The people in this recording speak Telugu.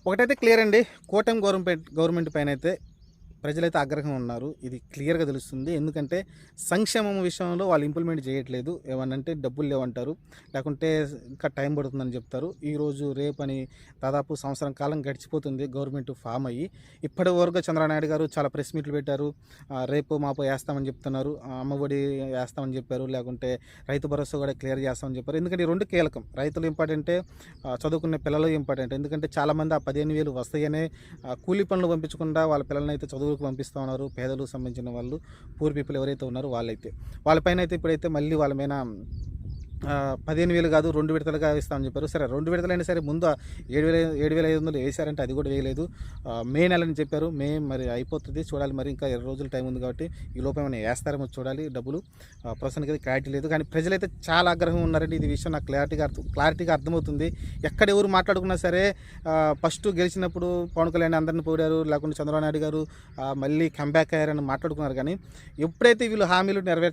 ఒకటైతే క్లియర్ అండి. కూటమి గవర్నమెంట్ పైనైతే ప్రజలైతే ఆగ్రహంగా ఉన్నారు. ఇది క్లియర్‌గా తెలుస్తుంది. ఎందుకంటే సంక్షేమం విషయంలో వాళ్ళు ఇంప్లిమెంట్ చేయట్లేదు. ఏమన్నంటే డబ్బులు లేవంటారు. లేకుంటే ఇంకా టైం పడుతుందని చెప్తారు. ఈరోజు, రేపని దాదాపు సంవత్సరం కాలం గడిచిపోతుంది గవర్నమెంట్ ఫామ్ అయ్యి. ఇప్పటి వరకు చంద్రబాబు నాయుడు గారు చాలా ప్రెస్ మీట్లు పెట్టారు. రేపో మాపో ఏస్తామని చెప్తున్నారు. అమ్మఒడి ఏస్తామని చెప్పారు. లేకుంటే రైతు భరోసా కూడా క్లియర్ చేస్తామని చెప్పారు. ఎందుకంటే ఈ 2 కీలకం. రైతులు ఇంపార్టెంటే, చదువుకునే పిల్లలు ఇంపార్టెంట్. ఎందుకంటే చాలామంది ఆ 15,000 వస్తాయనే కూలీ పనులు పంపించకుండా వాళ్ళ పిల్లలనైతే చదువులకు పంపిస్తూ ఉన్నారు. పేదలకు సంబంధించిన వాళ్ళు, పూర్ పీపుల్ ఎవరైతే ఉన్నారో వాళ్ళైతే. వాళ్ళపైన అయితే ఇప్పుడైతే మళ్ళీ వాళ్ళ మీద 15,000 కాదు 2 విడతలుగా ఇస్తామని చెప్పారు. సరే 2 విడతలైనా సరే ముందు 7,500 వేశారంటే అది కూడా వేయలేదు. మే నెలని చెప్పారు. మే మరి అయిపోతుంది చూడాలి. మరి ఇంకా 20 రోజులు టైం ఉంది కాబట్టి ఈ లోపు ఏమైనా వేస్తారేమో చూడాలి డబ్బులు. ప్రస్తుతానికి అయితే క్లారిటీ లేదు. కానీ ప్రజలైతే చాలా ఆగ్రహం ఉన్నారండి. ఇది విషయం నాకు క్లారిటీగా అర్థమవుతుంది. ఎక్కడ ఎవరు మాట్లాడుకున్నా సరే ఫస్ట్ గెలిచినప్పుడు పవన్ కళ్యాణ్ అందరిని పోడారు, లేకుంటే చంద్రబాబు నాయుడు గారు మళ్ళీ కంబ్యాక్ అయ్యారని మాట్లాడుకున్నారు. కానీ ఎప్పుడైతే వీళ్ళు హామీలు